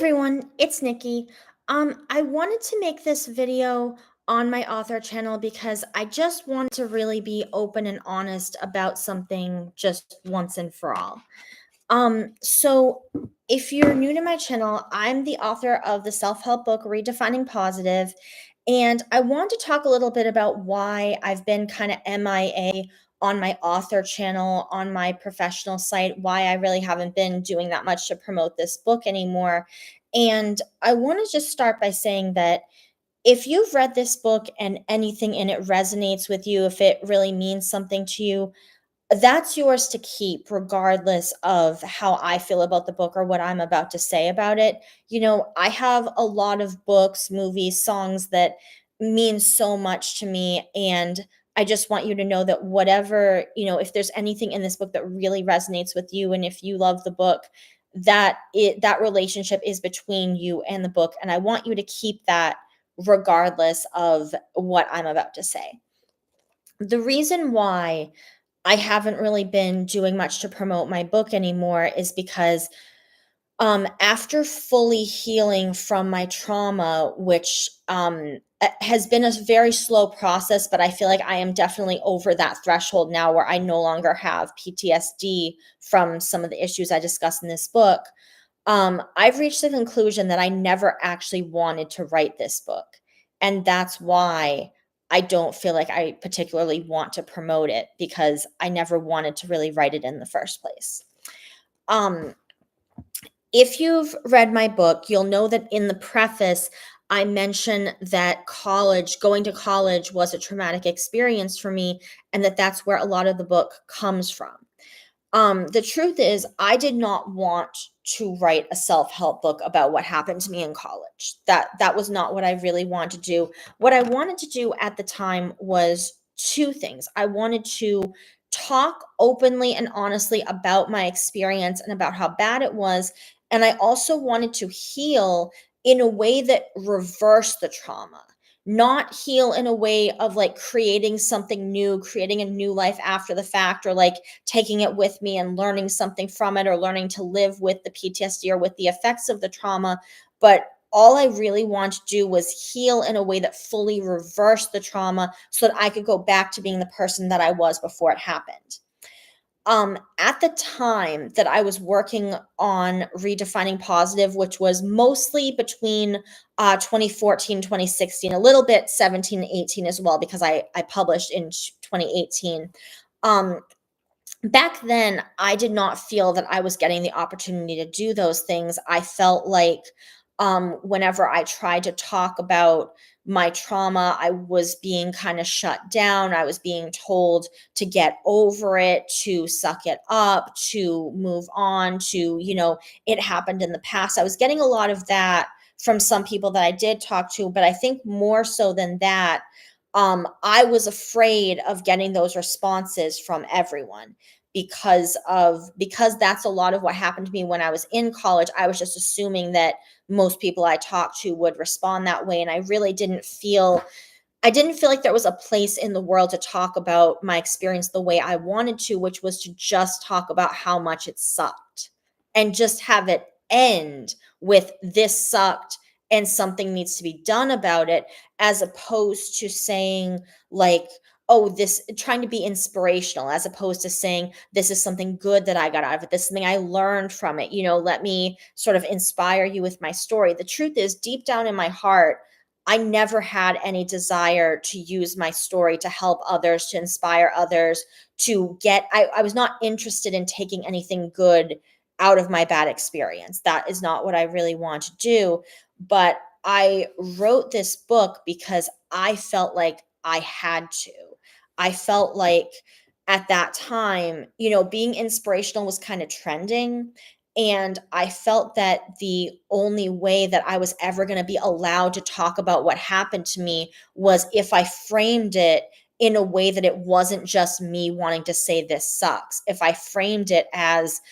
Everyone, it's Nikki. I wanted to make this video on my author channel because I just want to really be open and honest about something just once and for all. So if you're new to my channel, I'm the author of the self-help book Redefining Positive, and I want to talk a little bit about why I've been kind of MIA on my author channel, on my professional site, why I really haven't been doing that much to promote this book anymore. And I want to just start by saying that if you've read this book and anything in it resonates with you, if it really means something to you, that's yours to keep regardless of how I feel about the book or what I'm about to say about it. I have a lot of books, movies, songs that mean so much to me, and I just want you to know that if there's anything in this book that really resonates with you and if you love the book, that relationship is between you and the book, and I want you to keep that regardless of what I'm about to say. The reason why I haven't really been doing much to promote my book anymore is because after fully healing from my trauma, which has been a very slow process, but I feel like I am definitely over that threshold now where I no longer have PTSD from some of the issues I discuss in this book. I've reached the conclusion that I never actually wanted to write this book. And that's why I don't feel like I particularly want to promote it because I never wanted to really write it in the first place. Um, if you've read my book, you'll know that in the preface, I mention that going to college was a traumatic experience for me, and that's where a lot of the book comes from. The truth is, I did not want to write a self-help book about what happened to me in college. That was not what I really wanted to do. What I wanted to do at the time was two things. I wanted to talk openly and honestly about my experience and about how bad it was, and I also wanted to heal in a way that reversed the trauma, not heal in a way of like creating something new, creating a new life after the fact, or like taking it with me and learning something from it or learning to live with the PTSD or with the effects of the trauma. But all I really wanted to do was heal in a way that fully reversed the trauma so that I could go back to being the person that I was before it happened. At the time that I was working on Redefining Positive, which was mostly between 2014, 2016, a little bit 17, 18 as well, because I published in 2018. Um, Back then, I did not feel that I was getting the opportunity to do those things. I felt like whenever I tried to talk about my trauma, I was being kind of shut down. I was being told to get over it, to suck it up, to move on, it happened in the past. I was getting a lot of that from some people that I did talk to, but I think more so than that, I was afraid of getting those responses from everyone because that's a lot of what happened to me when I was in college. I was just assuming that most people I talked to would respond that way, and I didn't feel like there was a place in the world to talk about my experience the way I wanted to, which was to just talk about how much it sucked and just have it end with this sucked and something needs to be done about it, as opposed to saying, like, oh, this trying to be inspirational, as opposed to saying, this is something good that I got out of it. This is something I learned from it. Let me sort of inspire you with my story. The truth is, deep down in my heart, I never had any desire to use my story to help others, to inspire others, I was not interested in taking anything good out of my bad experience. That is not what I really want to do. But I wrote this book because I felt like I had to. I felt like at that time, being inspirational was kind of trending. And I felt that the only way that I was ever going to be allowed to talk about what happened to me was if I framed it in a way that it wasn't just me wanting to say this sucks. If I framed it as,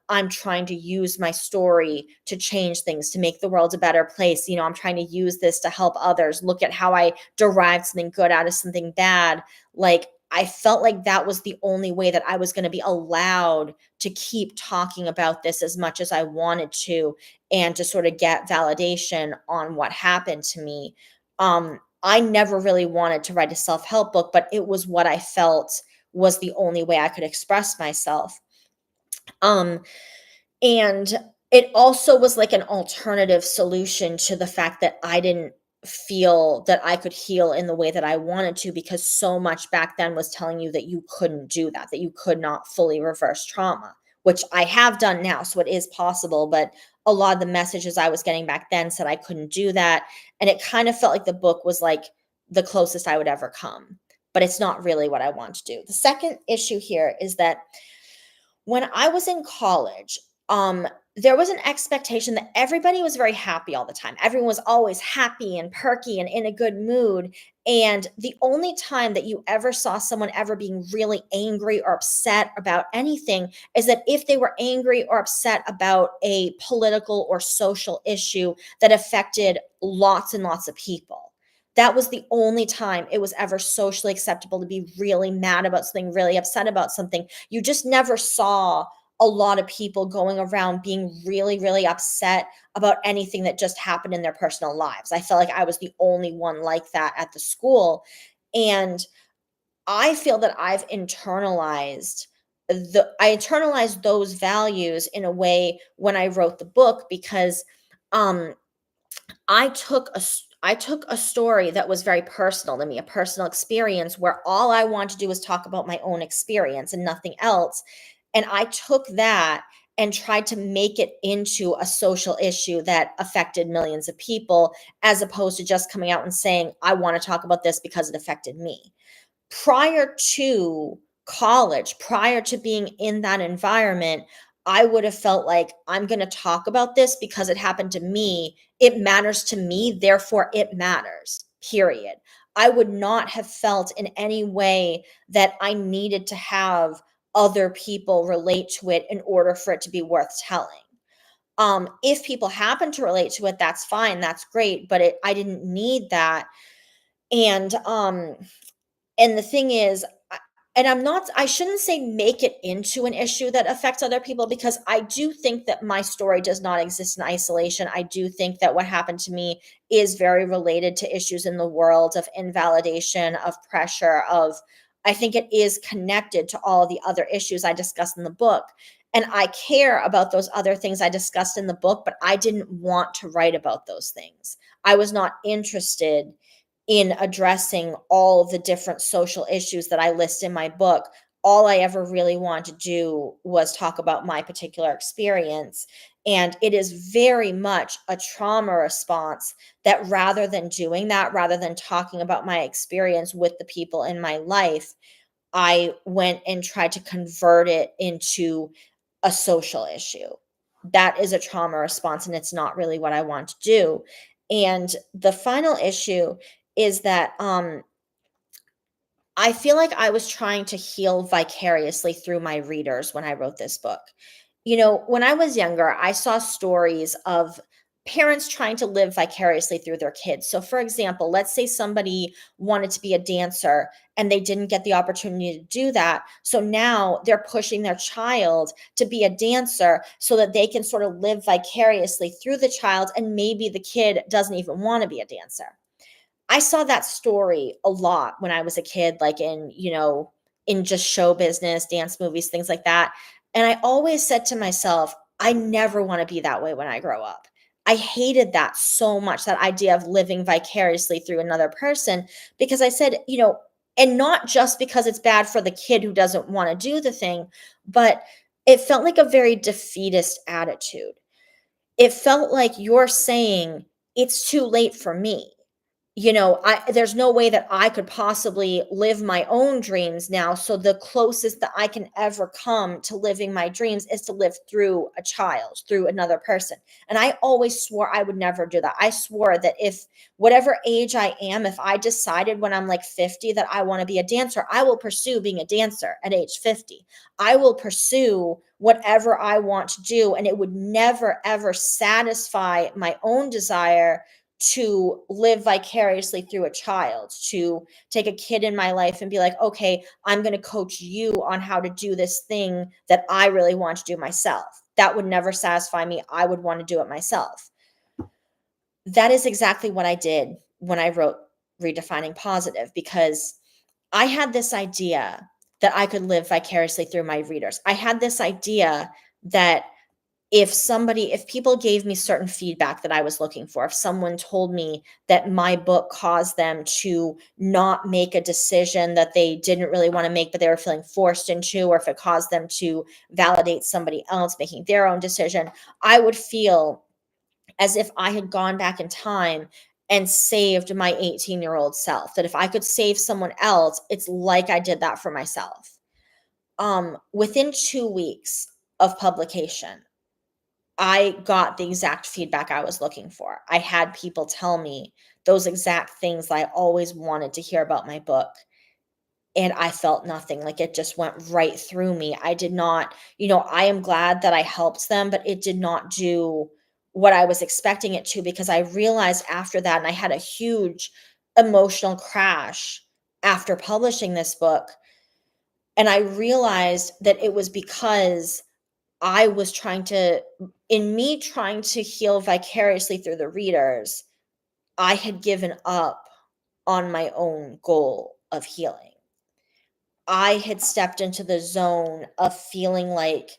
I'm trying to use my story to change things, to make the world a better place. I'm trying to use this to help others. Look at how I derived something good out of something bad. Like, I felt like that was the only way that I was going to be allowed to keep talking about this as much as I wanted to, and to sort of get validation on what happened to me. I never really wanted to write a self-help book, but it was what I felt was the only way I could express myself. Um, and it also was like an alternative solution to the fact that I didn't feel that I could heal in the way that I wanted to, because so much back then was telling you that you couldn't do that, that you could not fully reverse trauma, which I have done now. So it is possible. But a lot of the messages I was getting back then said I couldn't do that. And it kind of felt like the book was like the closest I would ever come. But it's not really what I want to do. The second issue here is that when I was in college, there was an expectation that everybody was very happy all the time. Everyone was always happy and perky and in a good mood. And the only time that you ever saw someone ever being really angry or upset about anything is that if they were angry or upset about a political or social issue that affected lots and lots of people. That was the only time it was ever socially acceptable to be really mad about something, really upset about something. You just never saw a lot of people going around being really, really upset about anything that just happened in their personal lives. I felt like I was the only one like that at the school. And I feel that I internalized those values in a way when I wrote the book, because um I took a story that was very personal to me, a personal experience where all I wanted to do was talk about my own experience and nothing else. And I took that and tried to make it into a social issue that affected millions of people, as opposed to just coming out and saying, I want to talk about this because it affected me. Prior to college, prior to being in that environment, I would have felt like, I'm going to talk about this because it happened to me. It matters to me, therefore it matters. Period. I would not have felt in any way that I needed to have other people relate to it in order for it to be worth telling. If people happen to relate to it, that's fine, that's great, but I didn't need that. And and the thing is, I shouldn't say make it into an issue that affects other people, because I do think that my story does not exist in isolation. I do think that what happened to me is very related to issues in the world of invalidation, of pressure, I think it is connected to all the other issues I discussed in the book. And I care about those other things I discussed in the book, but I didn't want to write about those things. I was not interested in addressing all the different social issues that I list in my book. All I ever really wanted to do was talk about my particular experience. And it is very much a trauma response that, rather than doing that, rather than talking about my experience with the people in my life, I went and tried to convert it into a social issue. That is a trauma response, and it's not really what I want to do. And the final issue is that I feel like I was trying to heal vicariously through my readers when I wrote this book. When I was younger, I saw stories of parents trying to live vicariously through their kids. So, for example, let's say somebody wanted to be a dancer and they didn't get the opportunity to do that. So now they're pushing their child to be a dancer so that they can sort of live vicariously through the child. And maybe the kid doesn't even want to be a dancer. I saw that story a lot when I was a kid, like in just show business, dance movies, things like that. And I always said to myself, I never want to be that way when I grow up. I hated that so much, that idea of living vicariously through another person, because I said, and not just because it's bad for the kid who doesn't want to do the thing, but it felt like a very defeatist attitude. It felt like you're saying, it's too late for me. There's no way that I could possibly live my own dreams now. So the closest that I can ever come to living my dreams is to live through a child, through another person. And I always swore I would never do that. I swore that if, whatever age I am, if I decided when I'm like 50 that I want to be a dancer, I will pursue being a dancer at age 50. I will pursue whatever I want to do. And it would never, ever satisfy my own desire to live vicariously through a child, to take a kid in my life and be like, okay, I'm going to coach you on how to do this thing that I really want to do myself. That would never satisfy me. I would want to do it myself. That is exactly what I did when I wrote Redefining Positive, because I had this idea that I could live vicariously through my readers. I had this idea that if people gave me certain feedback that I was looking for, if someone told me that my book caused them to not make a decision that they didn't really want to make, but they were feeling forced into, or if it caused them to validate somebody else making their own decision, I would feel as if I had gone back in time and saved my 18-year-old self. That if I could save someone else, it's like I did that for myself. Within 2 weeks of publication, I got the exact feedback I was looking for. I had people tell me those exact things that I always wanted to hear about my book. And I felt nothing. Like, it just went right through me. I did not, I am glad that I helped them, but it did not do what I was expecting it to, because I realized after that, and I had a huge emotional crash after publishing this book. And I realized that it was because I was in me trying to heal vicariously through the readers, I had given up on my own goal of healing. I had stepped into the zone of feeling like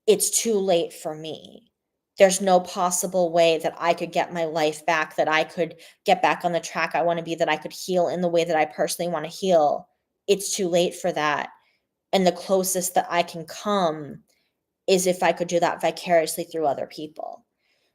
it's too late for me. There's no possible way that I could get my life back, that I could get back on the track I want to be, that I could heal in the way that I personally want to heal. It's too late for that. And the closest that I can come is if I could do that vicariously through other people.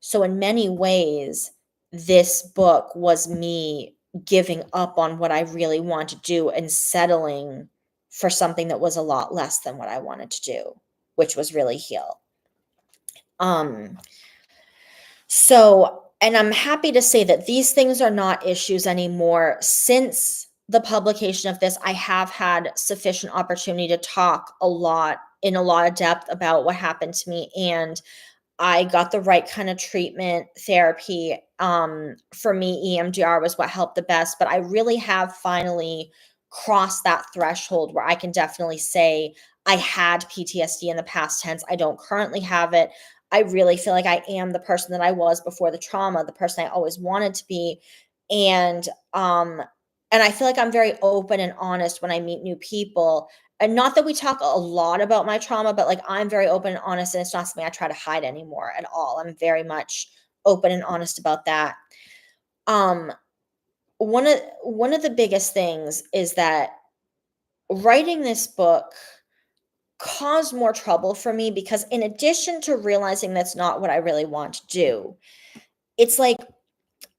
So in many ways, this book was me giving up on what I really want to do and settling for something that was a lot less than what I wanted to do, which was really heal. Um, and I'm happy to say that these things are not issues anymore. Since the publication of this, I have had sufficient opportunity to talk in a lot of depth about what happened to me, and I got the right kind of treatment, therapy. For me, EMDR was what helped the best, but I really have finally crossed that threshold where I can definitely say I had PTSD in the past tense. I don't currently have it. I really feel like I am the person that I was before the trauma, the person I always wanted to be. And um and I feel like I'm very open and honest when I meet new people, and not that we talk a lot about my trauma, but like, I'm very open and honest, and it's not something I try to hide anymore at all. I'm very much open and honest about that. Um, one of the biggest things is that writing this book caused more trouble for me, because in addition to realizing that's not what I really want to do, it's like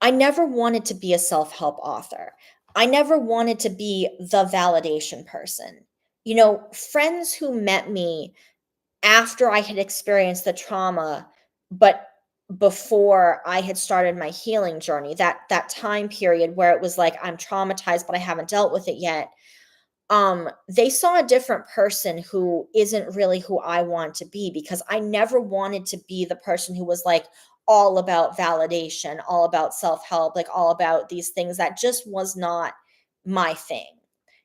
I never wanted to be a self-help author. I never wanted to be the validation person. Friends who met me after I had experienced the trauma, but before I had started my healing journey, that time period where it was like, I'm traumatized, but I haven't dealt with it yet. They saw a different person who isn't really who I want to be, because I never wanted to be the person who was like all about validation, all about self-help, like all about these things. That just was not my thing.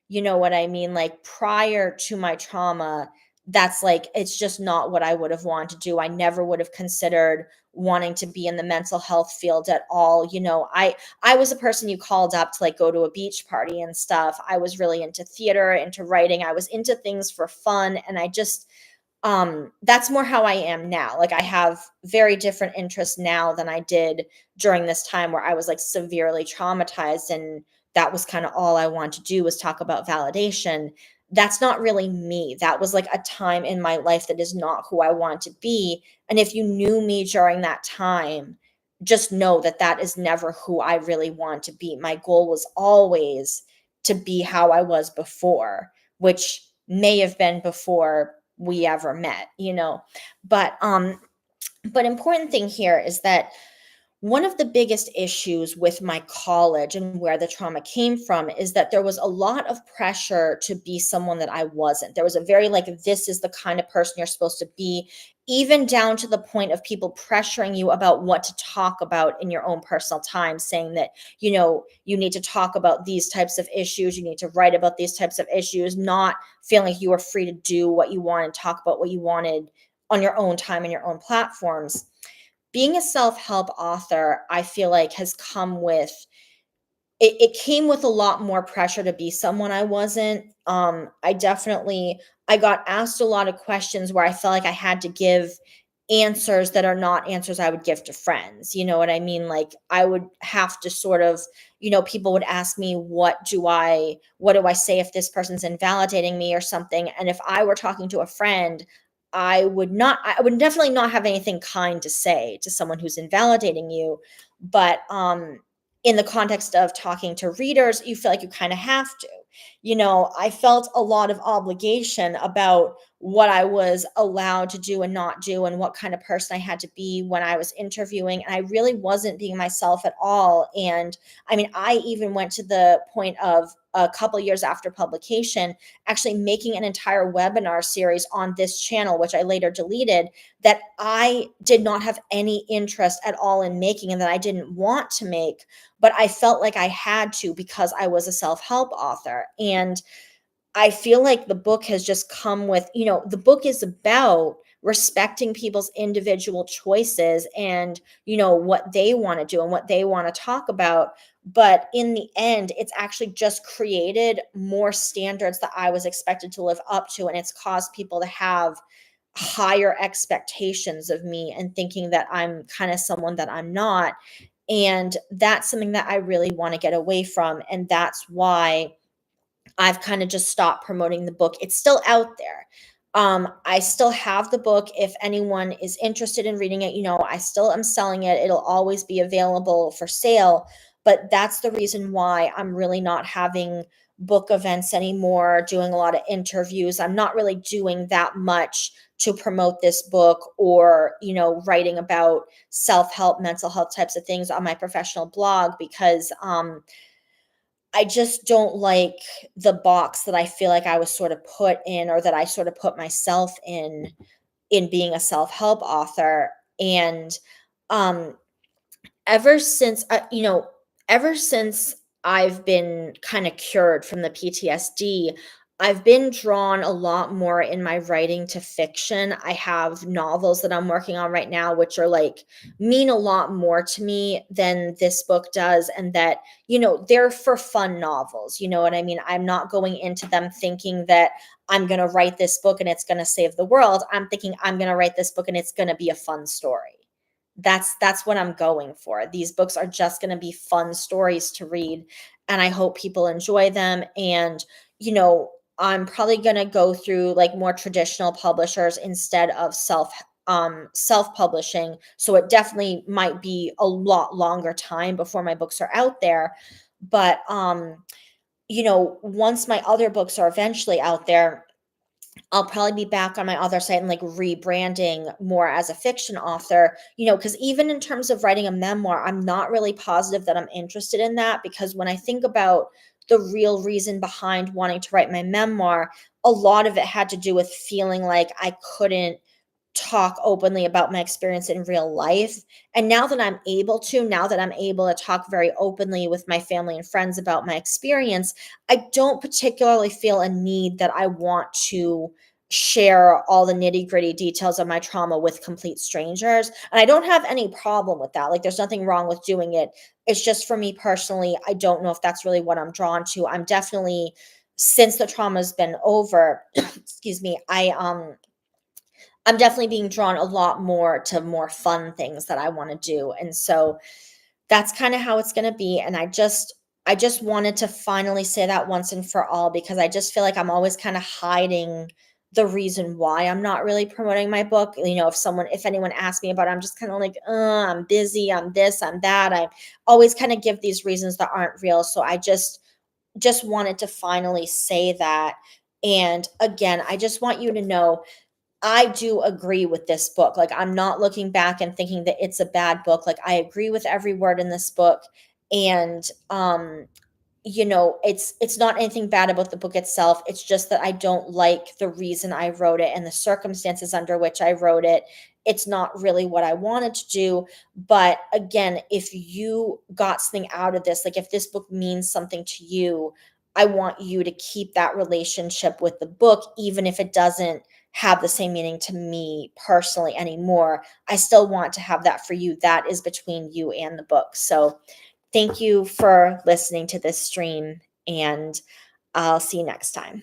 You know what I mean? Like, prior to my trauma, that's like, it's just not what I would have wanted to do. I never would have considered wanting to be in the mental health field at all. I was a person you called up to like go to a beach party and stuff. I was really into theater, into writing. I was into things for fun. And I just, that's more how I am now. Like, I have very different interests now than I did during this time where I was like severely traumatized, and that was kind of all I wanted to do, was talk about validation. That's not really me. That was like a time in my life that is not who I want to be. And if you knew me during that time, just know that that is never who I really want to be. My goal was always to be how I was before, which may have been before we ever met. But important thing here is that One of the biggest issues with my college and where the trauma came from is that there was a lot of pressure to be someone that I wasn't. There was a very like, this is the kind of person you're supposed to be, even down to the point of people pressuring you about what to talk about in your own personal time, saying that, you need to talk about these types of issues, you need to write about these types of issues, not feeling like you were free to do what you wanted, talk about what you wanted on your own time and your own platforms. Being a self-help author, I feel like has come with it came with a lot more pressure to be someone I wasn't. I got asked a lot of questions where I felt like I had to give answers that are not answers I would give to friends. You know what I mean? Like I would have to sort of, people would ask me, what do I say if this person's invalidating me or something? And if I were talking to a friend, I would definitely not have anything kind to say to someone who's invalidating you. But in the context of talking to readers, you feel like you kind of have to. I felt a lot of obligation about what I was allowed to do and not do, and what kind of person I had to be when I was interviewing. And I really wasn't being myself at all. And I mean, I even went to the point of a couple years after publication, actually making an entire webinar series on this channel, which I later deleted, that I did not have any interest at all in making and that I didn't want to make, but I felt like I had to because I was a self-help author. And I feel like the book has just come with, the book is about respecting people's individual choices and, what they want to do and what they want to talk about. But in the end, it's actually just created more standards that I was expected to live up to. And it's caused people to have higher expectations of me and thinking that I'm kind of someone that I'm not. And that's something that I really want to get away from. And that's why I've kind of just stopped promoting the book. It's still out there. I still have the book. If anyone is interested in reading it, I still am selling it. It'll always be available for sale. But that's the reason why I'm really not having book events anymore, doing a lot of interviews. I'm not really doing that much to promote this book or, writing about self-help, mental health types of things on my professional blog because I just don't like the box that I feel like I was sort of put in, or that I sort of put myself in being a self-help author. And um ever since ever since I've been kind of cured from the PTSD, I've been drawn a lot more in my writing to fiction. I have novels that I'm working on right now, which are like mean a lot more to me than this book does. And that, they're for fun novels. You know what I mean? I'm not going into them thinking that I'm going to write this book and it's going to save the world. I'm thinking I'm going to write this book and it's going to be a fun story. That's what I'm going for. These books are just going to be fun stories to read, and I hope people enjoy them. And I'm probably going to go through like more traditional publishers instead of self-publishing. So it definitely might be a lot longer time before my books are out there. But once my other books are eventually out there, I'll probably be back on my author site and like rebranding more as a fiction author, because even in terms of writing a memoir, I'm not really positive that I'm interested in that, because when I think about the real reason behind wanting to write my memoir, a lot of it had to do with feeling like I couldn't talk openly about my experience in real life. And now that I'm able to talk very openly with my family and friends about my experience, I don't particularly feel a need that I want to share all the nitty-gritty details of my trauma with complete strangers. And I don't have any problem with that. Like there's nothing wrong with doing it. It's just for me personally, I don't know if that's really what I'm drawn to. I'm definitely, since the trauma's been over, excuse me, I'm definitely being drawn a lot more to more fun things that I wanna do, and so that's kinda how it's gonna be. And I just wanted to finally say that once and for all, because I just feel like I'm always kinda hiding the reason why I'm not really promoting my book. If anyone asks me about it, I'm just kinda like, I'm busy, I'm this, I'm that." I always kinda give these reasons that aren't real, so I just wanted to finally say that. And again, I just want you to know, I do agree with this book. Like, I'm not looking back and thinking that it's a bad book. Like, I agree with every word in this book. And it's not anything bad about the book itself. It's just that I don't like the reason I wrote it and the circumstances under which I wrote it. It's not really what I wanted to do. But again, if you got something out of this, like if this book means something to you, I want you to keep that relationship with the book, even if it doesn't have the same meaning to me personally anymore. I still want to have that for you. That is between you and the book. So, thank you for listening to this stream, and I'll see you next time.